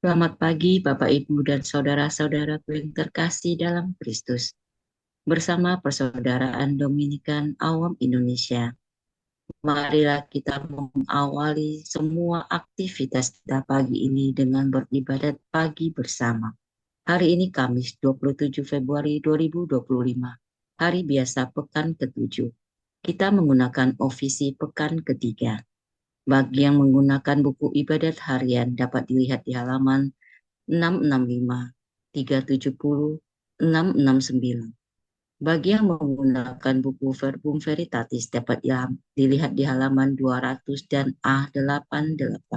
Selamat pagi Bapak Ibu dan saudara-saudaraku yang terkasih dalam Kristus. Bersama Persaudaraan Dominikan Awam Indonesia, marilah kita mengawali semua aktivitas kita pagi ini dengan beribadat pagi bersama. Hari ini Kamis 27 Februari 2025, hari biasa pekan ke-7. Kita menggunakan ofisi pekan ketiga. Bagi yang menggunakan buku ibadat harian dapat dilihat di halaman 665, 370, 669. Bagi yang menggunakan buku Verbum Veritatis dapat dilihat di halaman 200 dan A88.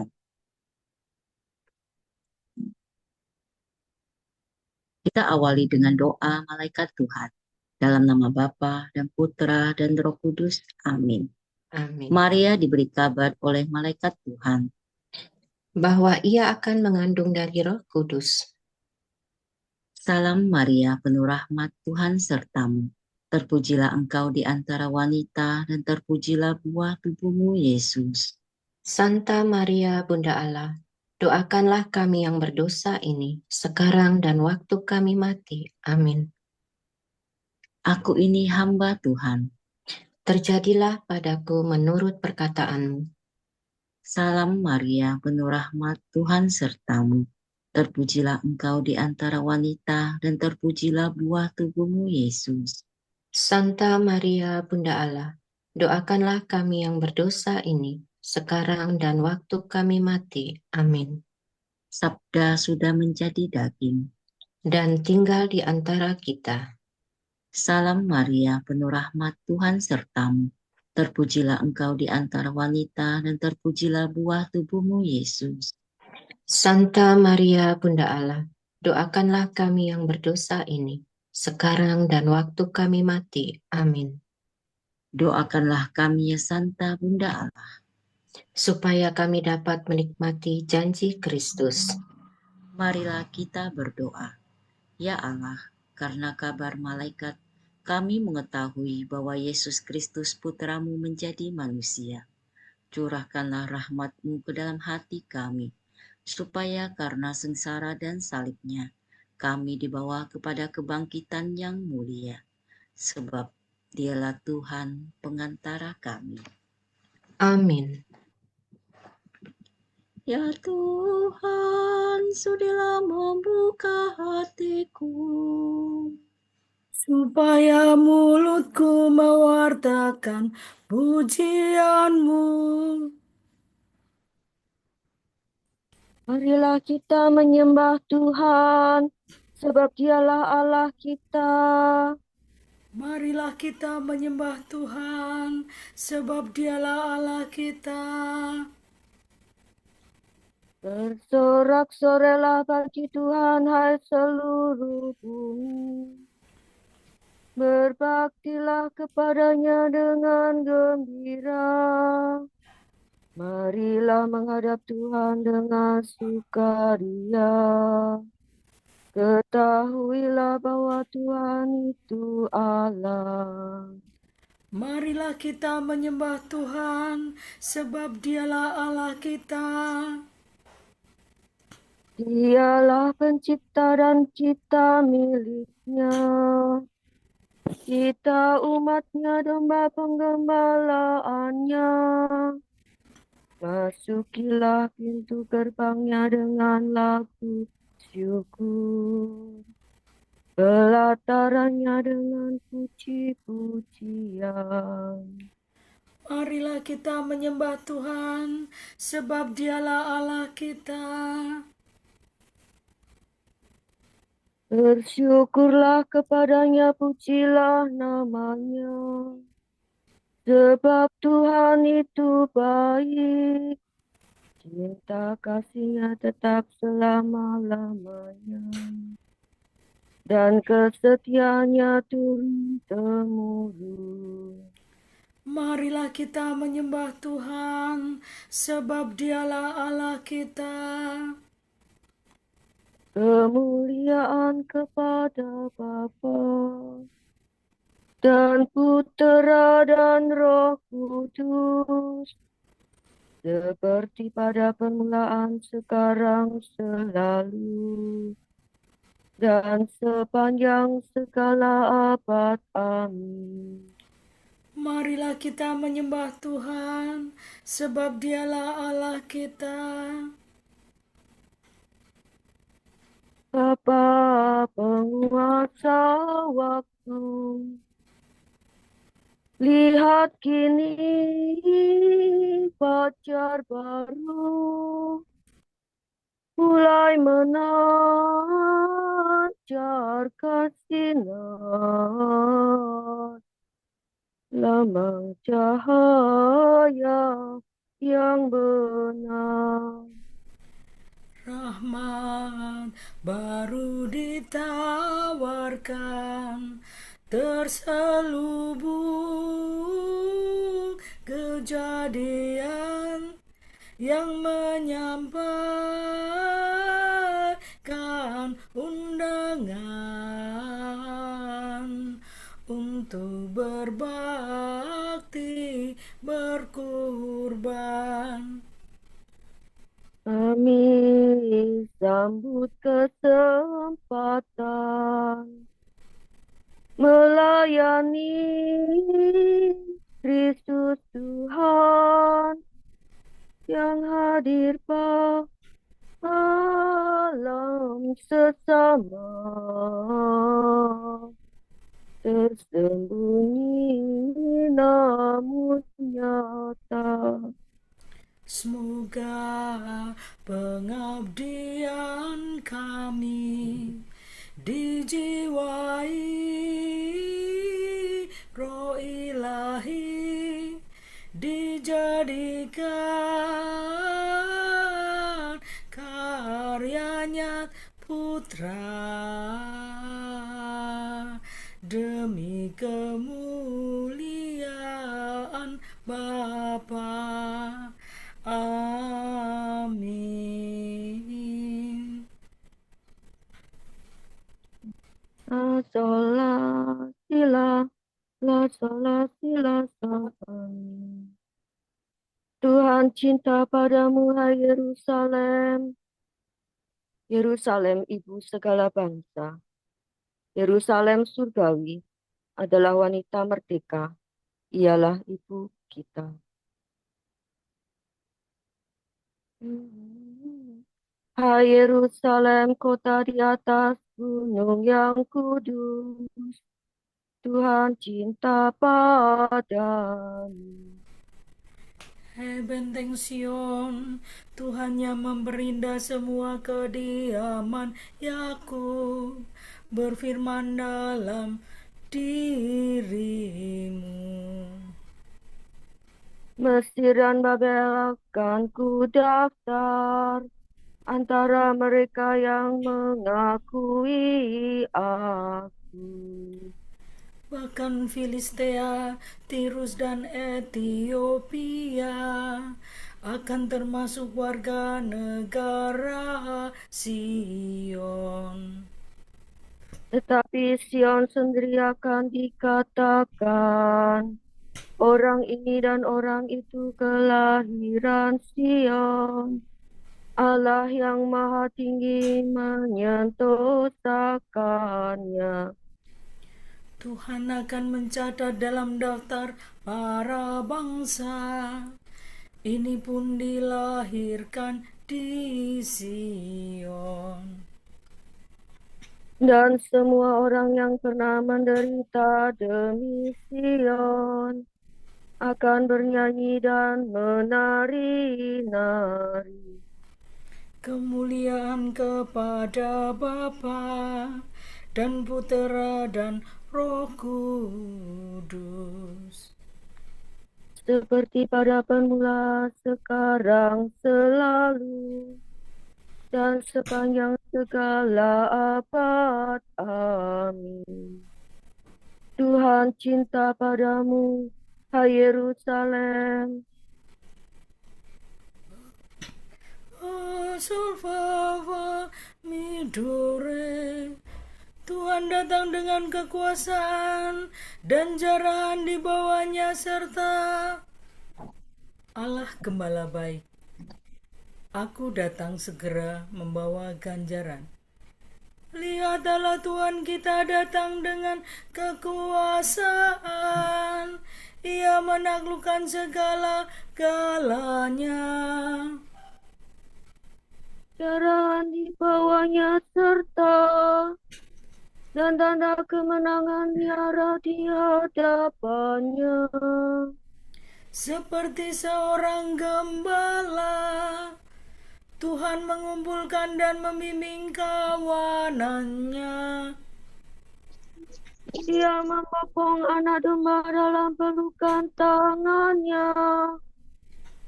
Kita awali dengan doa malaikat Tuhan. Dalam nama Bapa dan Putra dan Roh Kudus. Amin. Amin. Maria diberi kabar oleh malaikat Tuhan Bahwa ia akan mengandung dari Roh Kudus. Salam Maria, penuh rahmat Tuhan sertamu. Terpujilah engkau di antara wanita dan terpujilah buah tubuhmu Yesus. Santa Maria, Bunda Allah, doakanlah kami yang berdosa ini, sekarang dan waktu kami mati. Amin. Aku ini hamba Tuhan. Terjadilah padaku menurut perkataanmu. Salam Maria, penuh rahmat Tuhan sertamu. Terpujilah engkau di antara wanita dan terpujilah buah tubuhmu Yesus. Santa Maria, Bunda Allah, doakanlah kami yang berdosa ini, sekarang dan waktu kami mati. Amin. Sabda sudah menjadi daging. Dan tinggal di antara kita. Salam Maria, penuh rahmat Tuhan sertamu. Terpujilah engkau di antara wanita dan terpujilah buah tubuhmu Yesus. Santa Maria, Bunda Allah, doakanlah kami yang berdosa ini, sekarang dan waktu kami mati. Amin. Doakanlah kami ya Santa Bunda Allah. Supaya kami dapat menikmati janji Kristus. Marilah kita berdoa. Ya Allah, karena kabar malaikat, kami mengetahui bahwa Yesus Kristus Putramu menjadi manusia. Curahkanlah rahmat-Mu ke dalam hati kami, supaya karena sengsara dan salibnya, kami dibawa kepada kebangkitan yang mulia. Sebab Dialah Tuhan pengantara kami. Amin. Ya Tuhan, sudilah membuka hatiku, supaya mulutku mewartakan pujian-Mu. Marilah kita menyembah Tuhan, sebab Dialah Allah kita. Marilah kita menyembah Tuhan, sebab Dialah Allah kita. Bersorak-sorailah bagi Tuhan, hai seluruh bumi. Berbaktilah kepadanya dengan gembira. Marilah menghadap Tuhan dengan sukaria. Ketahuilah bahwa Tuhan itu Allah. Marilah kita menyembah Tuhan, sebab Dialah Allah kita. Dialah pencipta dan kita miliknya. Kita umatnya, domba penggembalaannya. Masukilah pintu gerbangnya dengan lagu syukur. Pelatarannya dengan puji-pujian. Marilah kita menyembah Tuhan, sebab Dialah Allah kita. Bersyukurlah kepadanya, pujilah namanya. Sebab Tuhan itu baik, cinta kasihnya tetap selama-lamanya. Dan kesetiaannya turun-temurun. Marilah kita menyembah Tuhan, sebab Dialah Allah kita. Kemuliaan kepada Bapa dan Putera dan Roh Kudus, seperti pada permulaan, sekarang, selalu, dan sepanjang segala abad. Amin. Marilah kita menyembah Tuhan, sebab Dialah Allah kita. Bapa penguasa waktu, lihat kini fajar baru mulai menancapkan sinar, lambang cahaya yang benar. Rahmat baru ditawarkan, terselubung kejadian yang menyampaikan undangan untuk berbakti, berkurban. Kami sambut kesempatan melayani Kristus Tuhan yang hadir alam sesama, tersembunyi namun nyata. Semoga pengabdian kami dijiwai Roh Ilahi, dijadikan karyanya Putra demi kemuliaan Bapa. Amin. La sola sila, la sola sila amin. Tuhan cinta padamu, hai Yerusalem, Yerusalem ibu segala bangsa. Yerusalem surgawi adalah wanita merdeka, ialah ibu kita. Hai Yerusalem, kota di atas gunung yang kudus, Tuhan cinta padamu. Hai benteng Sion, Tuhan yang memperindah semua kediaman Yakub, berfirman dalam dirimu. Mesir dan Babel akan ku daftar antara mereka yang mengakui aku. Bahkan Filistea, Tirus dan Ethiopia akan termasuk warga negara Sion. Tetapi Sion sendiri akan dikatakan, orang ini dan orang itu kelahiran Sion. Allah yang maha tinggi menyentosakannya. Tuhan akan mencatat dalam daftar para bangsa. Ini pun dilahirkan di Sion. Dan semua orang yang pernah menderita demi Sion akan bernyanyi dan menari-nari. Kemuliaan kepada Bapa dan Putera dan Roh Kudus, Seperti pada permula, sekarang, selalu, dan sepanjang segala abad. Amin. Tuhan cinta padamu, hai Yerusalem. Solfava midore. Tuhan datang dengan kekuasaan dan jarahan di bawahnya serta Allah Gembala baik, aku datang segera membawa ganjaran. Lihatlah Tuhan kita datang dengan kekuasaan. Ia menaklukkan segala-galanya. Jaran di bawahnya serta dan tanda kemenangan nyara di hadapannya. Seperti seorang gembala, Tuhan mengumpulkan dan membimbing kawanannya. Dia membopong anak domba dalam pelukan tangannya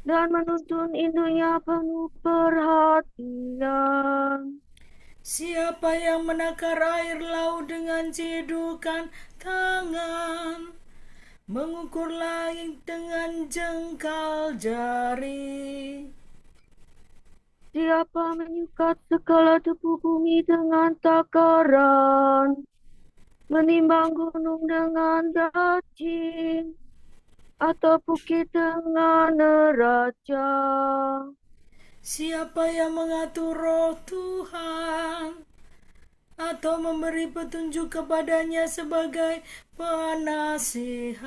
dan menuntun induknya penuh perhatian. Siapa yang menakar air laut dengan cidukan tangan, mengukur langit dengan jengkal jari. Siapa menyukat segala debu bumi dengan takaran, menimbang gunung dengan dacing, atau bukit dengan neraca. Siapa yang mengatur roh Tuhan atau memberi petunjuk kepadanya sebagai penasihat?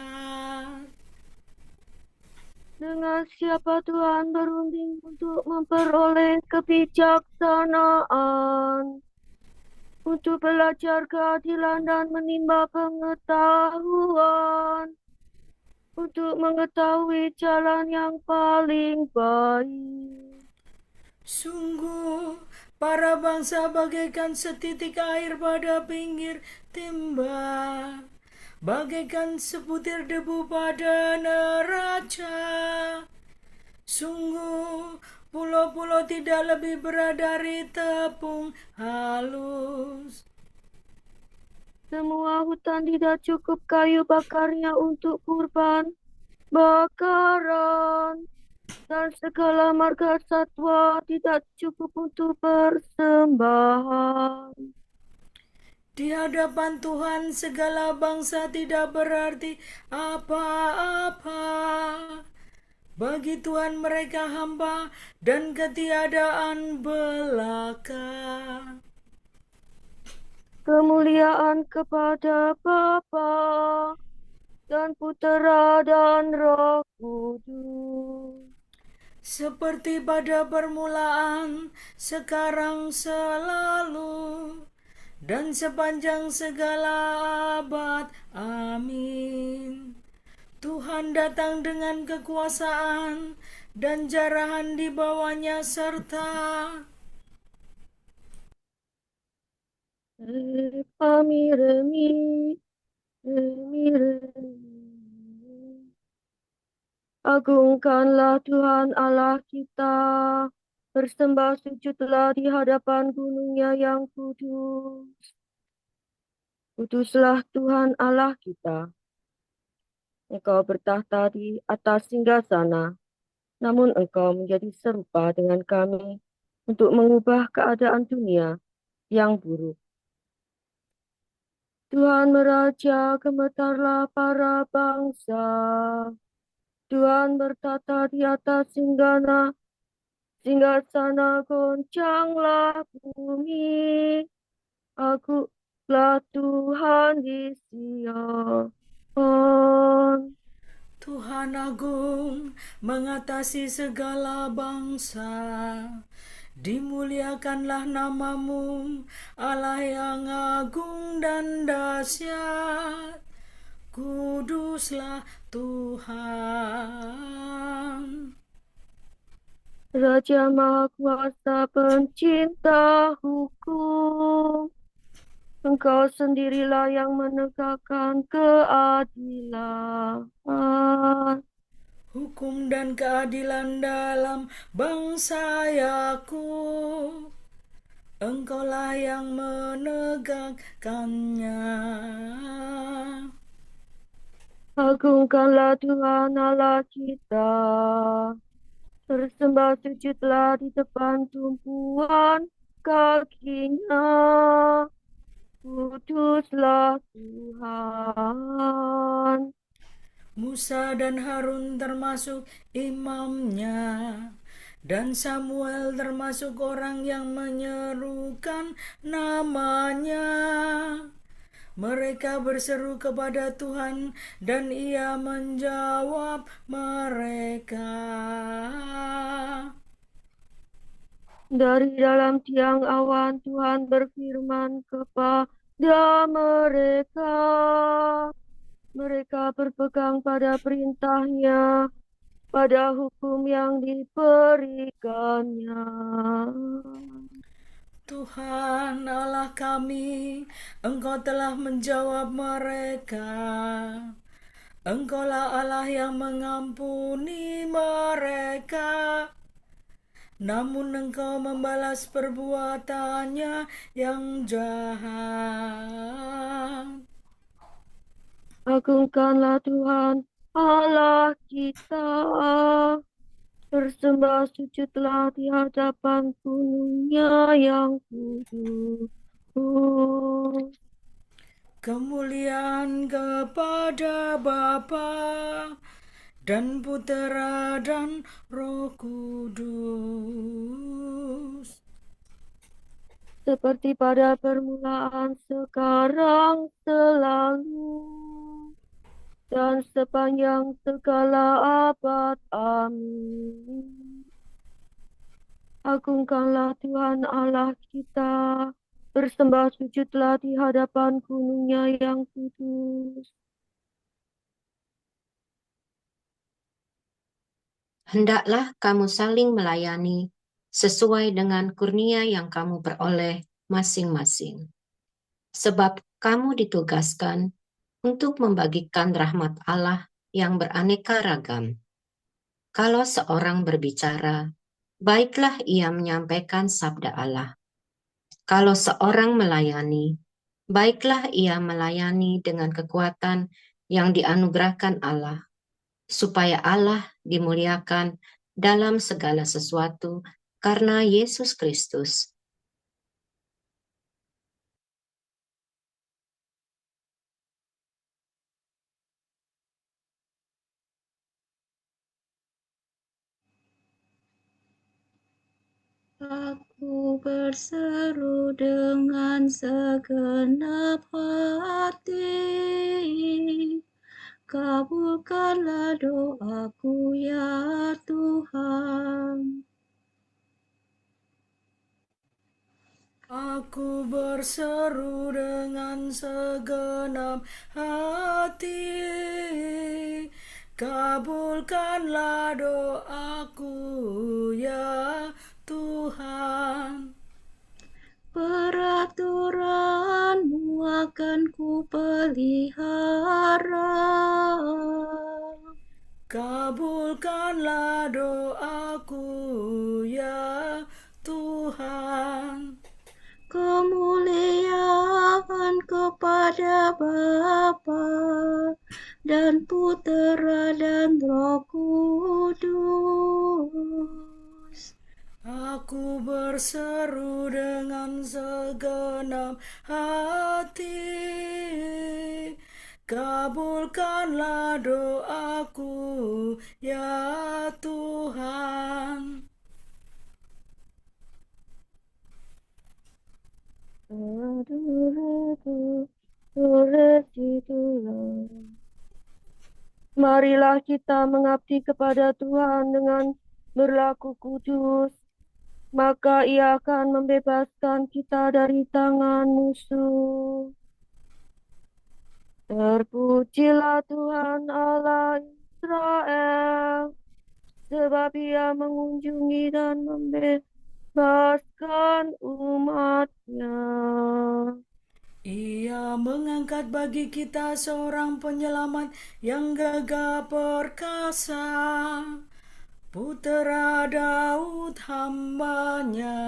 Dengan siapa Tuhan berunding untuk memperoleh kebijaksanaan, untuk belajar keadilan dan menimba pengetahuan, untuk mengetahui jalan yang paling baik. Sungguh, para bangsa bagaikan setitik air pada pinggir timba, bagaikan sebutir debu pada neraca. Sungguh, pulau-pulau tidak lebih berat dari tepung halus. Semua hutan tidak cukup kayu bakarnya untuk kurban bakaran, dan segala marga satwa tidak cukup untuk persembahan. Di hadapan Tuhan segala bangsa tidak berarti apa-apa. Bagi Tuhan mereka hamba dan ketiadaan belaka. Kemuliaan kepada Bapa dan Putera dan Roh Kudus, Seperti pada permulaan, sekarang, selalu, dan sepanjang segala abad. Amin. Tuhan datang dengan kekuasaan dan jarahan di bawahnya serta Remi, remi, remi, remi. Agungkanlah Tuhan Allah kita, bersembah sujudlah di hadapan gunungnya yang kudus. Kuduslah Tuhan Allah kita. Engkau bertahta di atas singgasana, namun engkau menjadi serupa dengan kami untuk mengubah keadaan dunia yang buruk. Tuhan meraja, gemetarlah para bangsa. Tuhan bertata di atas singgasana, goncanglah bumi. Akulah Tuhan di Sion. Tuhan agung mengatasi segala bangsa. Dimuliakanlah namamu, Allah yang agung dan dahsyat. Kuduslah Tuhan. Raja Maha Kuasa, pencinta hukum. Engkau sendirilah yang menegakkan keadilan. Hukum dan keadilan dalam bangsa Yakub. Engkaulah yang menegakkannya. Agungkanlah Tuhan Allah kita. Bersembah sujudlah di depan tumpuan kakinya. Kuduslah Tuhan. Musa dan Harun termasuk imamnya, dan Samuel termasuk orang yang menyerukan namanya. Mereka berseru kepada Tuhan dan Ia menjawab mereka. Dari dalam tiang awan Tuhan berfirman kepada mereka. Mereka berpegang pada perintahnya, pada hukum yang diberikannya. Tuhan Allah kami, Engkau telah menjawab mereka. Engkaulah Allah yang mengampuni mereka, namun Engkau membalas perbuatannya yang jahat. Agungkanlah Tuhan Allah kita, bersembah sujudlah di hadapan gunungnya yang kudus. Kemuliaan kepada Bapa dan Putera dan Roh Kudus, Seperti pada permulaan, sekarang, selalu, dan sepanjang segala abad. Amin. Agungkanlah Tuhan Allah kita, bersembah sujudlah di hadapan gunungnya yang kudus. Hendaklah kamu saling melayani sesuai dengan kurnia yang kamu peroleh masing-masing. Sebab kamu ditugaskan untuk membagikan rahmat Allah yang beraneka ragam. Kalau seorang berbicara, baiklah ia menyampaikan sabda Allah. Kalau seorang melayani, baiklah ia melayani dengan kekuatan yang dianugerahkan Allah, supaya Allah dimuliakan dalam segala sesuatu karena Yesus Kristus. Aku berseru dengan segenap hati, kabulkanlah doaku ya Tuhan. aku berseru dengan segenap hati, kabulkanlah doaku ya Tuhan. Peraturanmu akan ku pelihara, kabulkanlah doaku ya Tuhan. kemuliaan kepada Bapa dan Putera dan Roh Kudus. Aku berseru dengan segenap hati, kabulkanlah doaku ya Tuhan. Marilah kita mengabdi kepada Tuhan dengan berlaku kudus, maka Ia akan membebaskan kita dari tangan musuh. Terpujilah Tuhan Allah Israel, sebab Ia mengunjungi dan membebaskan umat-Nya. Ia mengangkat bagi kita seorang penyelamat yang gagah perkasa, Putera Daud hamba-Nya.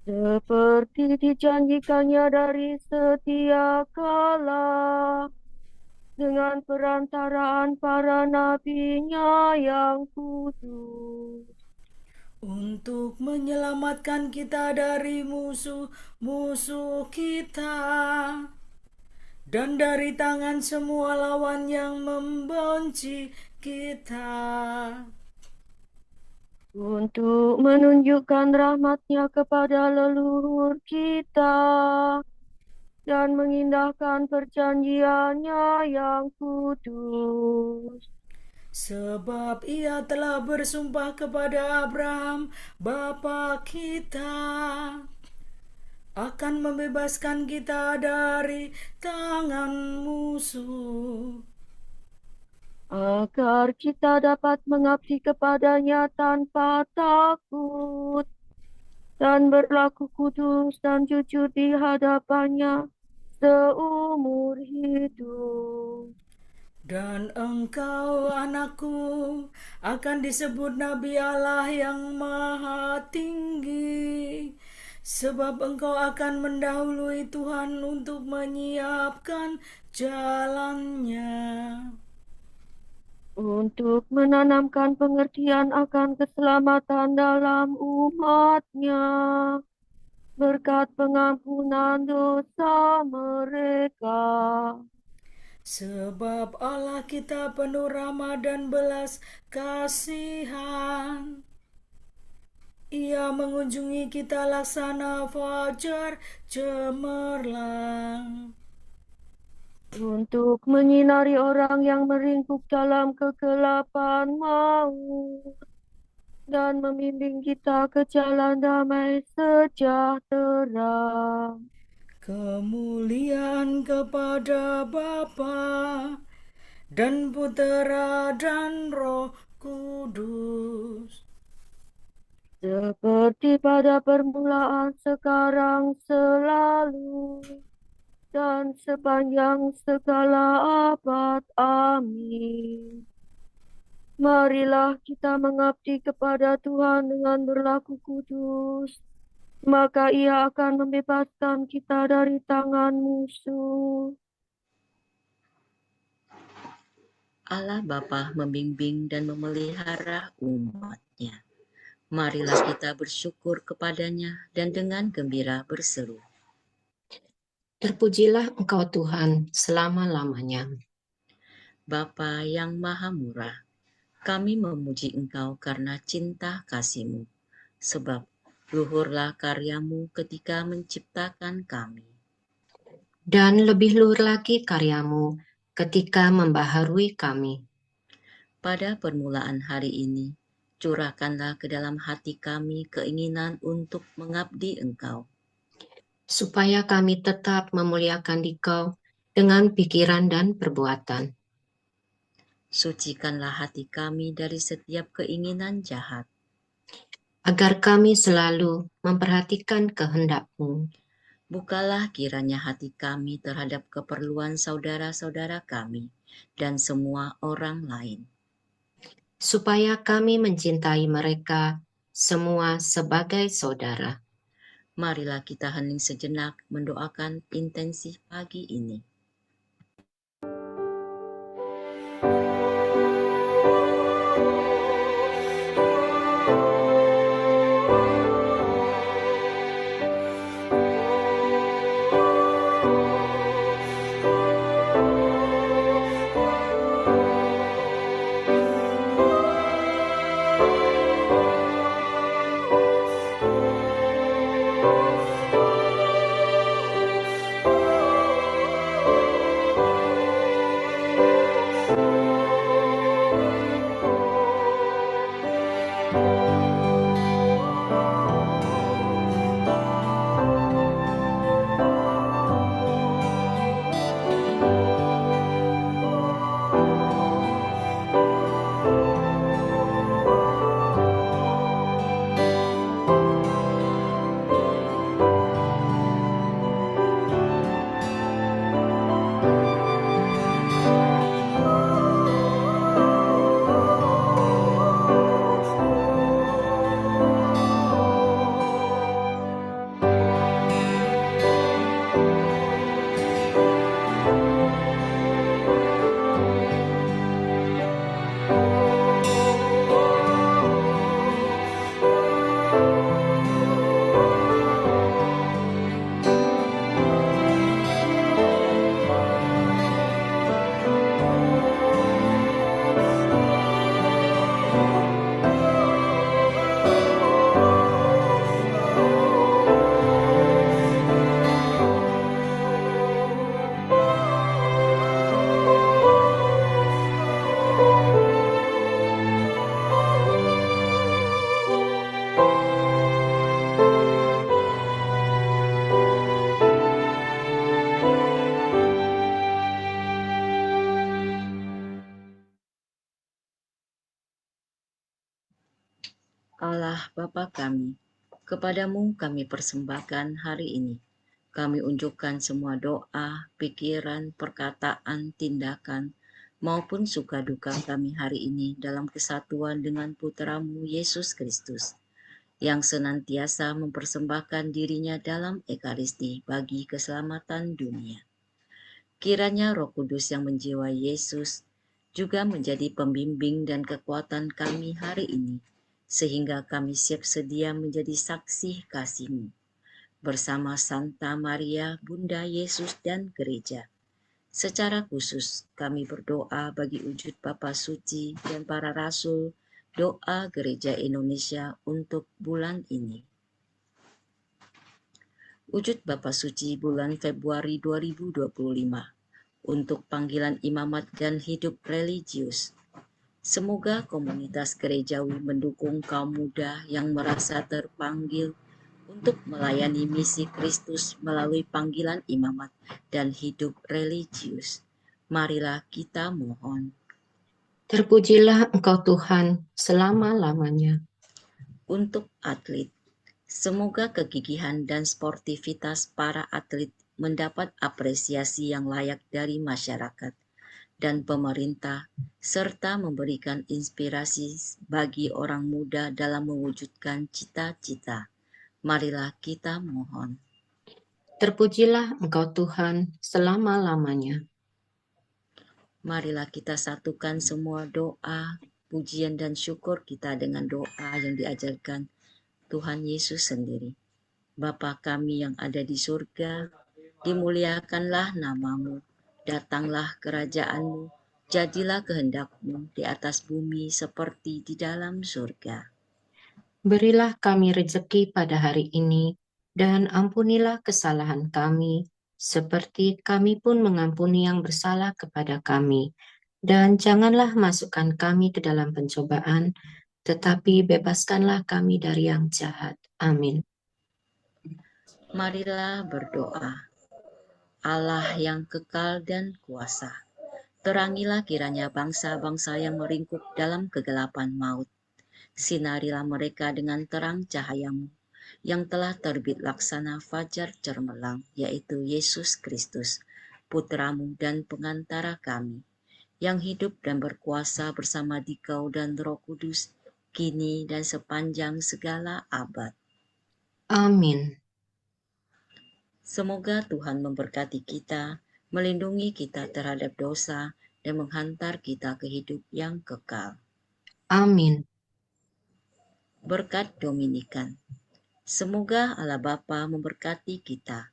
Seperti dijanjikannya dari setia kala, dengan perantaraan para nabi-Nya yang kudus. Untuk menyelamatkan kita dari musuh-musuh kita dan dari tangan semua lawan yang membenci kita, untuk menunjukkan rahmat-Nya kepada leluhur kita dan mengindahkan perjanjian-Nya yang kudus. sebab Ia telah bersumpah kepada Abraham, bapa kita, akan membebaskan kita dari tangan musuh, agar kita dapat mengabdi kepada-Nya tanpa takut dan berlaku kudus dan jujur di hadapan-Nya seumur hidup. Dan engkau, anakku, akan disebut Nabi Allah yang Maha Tinggi, sebab engkau akan mendahului Tuhan untuk menyiapkan jalannya, Untuk menanamkan pengertian akan keselamatan dalam umat-Nya, berkat pengampunan dosa mereka. sebab Allah kita penuh rahmat dan belas kasihan. Ia mengunjungi kita laksana fajar cemerlang, Untuk menyinari orang yang meringkuk dalam kegelapan maut dan membimbing kita ke jalan damai sejahtera. kemuliaan kepada Bapa dan Putera dan Roh Kudus, Seperti pada permulaan, sekarang, selalu, dan sepanjang segala abad. Amin. Marilah kita mengabdi kepada Tuhan dengan berlaku kudus, maka Ia akan membebaskan kita dari tangan musuh. Allah Bapa membimbing dan memelihara umat-Nya. Marilah kita bersyukur kepada-Nya dan dengan gembira berseru. Terpujilah Engkau Tuhan selama-lamanya. Bapa yang Maha Murah, kami memuji Engkau karena cinta kasih-Mu, sebab luhurlah karya-Mu ketika menciptakan kami. Dan lebih luhur lagi karya-Mu ketika membaharui kami. Pada permulaan hari ini, curahkanlah ke dalam hati kami keinginan untuk mengabdi Engkau, supaya kami tetap memuliakan Dikau dengan pikiran dan perbuatan. Sucikanlah hati kami dari setiap keinginan jahat, Agar kami selalu memperhatikan kehendak-Mu. Bukalah kiranya hati kami terhadap keperluan saudara-saudara kami dan semua orang lain, supaya kami mencintai mereka semua sebagai saudara. Marilah kita hening sejenak mendoakan intensi pagi ini. Allah Bapa kami, kepadamu kami persembahkan hari ini. Kami unjukkan semua doa, pikiran, perkataan, tindakan, maupun suka duka kami hari ini dalam kesatuan dengan Putramu Yesus Kristus, yang senantiasa mempersembahkan dirinya dalam Ekaristi bagi keselamatan dunia. Kiranya Roh Kudus yang menjiwai Yesus juga menjadi pembimbing dan kekuatan kami hari ini, sehingga kami siap sedia menjadi saksi kasih-Mu bersama Santa Maria, Bunda Yesus dan Gereja. Secara khusus kami berdoa bagi wujud Bapa Suci dan para rasul, doa Gereja Indonesia untuk bulan ini. Wujud Bapa Suci bulan Februari 2025 untuk panggilan imamat dan hidup religius. Semoga komunitas gerejawi mendukung kaum muda yang merasa terpanggil untuk melayani misi Kristus melalui panggilan imamat dan hidup religius. Marilah kita mohon. Terpujilah Engkau Tuhan selama-lamanya. Untuk atlet, semoga kegigihan dan sportivitas para atlet mendapat apresiasi yang layak dari masyarakat dan pemerintah, serta memberikan inspirasi bagi orang muda dalam mewujudkan cita-cita. Marilah kita mohon. Terpujilah Engkau Tuhan selama-lamanya. Marilah kita satukan semua doa, pujian dan syukur kita dengan doa yang diajarkan Tuhan Yesus sendiri. Bapa kami yang ada di surga, dimuliakanlah nama-Mu, datanglah kerajaan-Mu, jadilah kehendak-Mu di atas bumi seperti di dalam surga. Berilah kami rezeki pada hari ini, dan ampunilah kesalahan kami, seperti kami pun mengampuni yang bersalah kepada kami. Dan janganlah masukkan kami ke dalam pencobaan, tetapi bebaskanlah kami dari yang jahat. Amin. Marilah berdoa. Allah yang kekal dan kuasa, terangilah kiranya bangsa-bangsa yang meringkuk dalam kegelapan maut. Sinarilah mereka dengan terang cahaya-Mu, yang telah terbit laksana fajar cermelang, yaitu Yesus Kristus, Putra-Mu dan pengantara kami, yang hidup dan berkuasa bersama Dikau dan Roh Kudus, kini dan sepanjang segala abad. Amin. Semoga Tuhan memberkati kita, melindungi kita terhadap dosa, dan menghantar kita ke hidup yang kekal. Amin. Berkat Dominikan. Semoga Allah Bapa memberkati kita.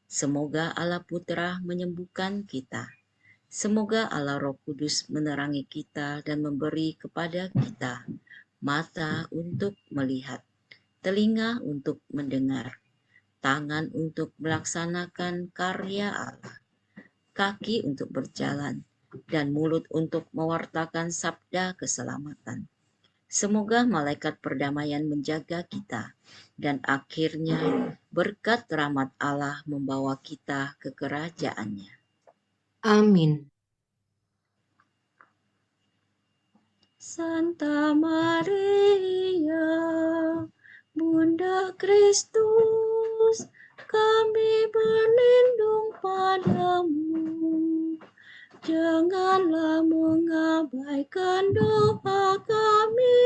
Semoga Allah Putra menyembuhkan kita. Semoga Allah Roh Kudus menerangi kita dan memberi kepada kita mata untuk melihat, telinga untuk mendengar, tangan untuk melaksanakan karya Allah, kaki untuk berjalan, dan mulut untuk mewartakan sabda keselamatan. Semoga malaikat perdamaian menjaga kita, dan akhirnya berkat rahmat Allah membawa kita ke kerajaannya. Amin. Santa Maria, Bunda Kristus, kami berlindung padamu. Janganlah mengabaikan doa kami,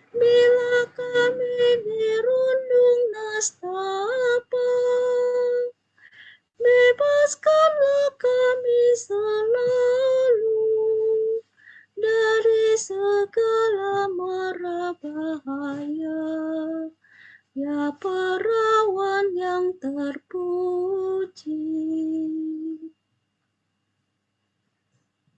bila kami dirundung nestapa. Bebaskanlah kami selalu dari segala mara bahaya, ya perawan yang terpuji.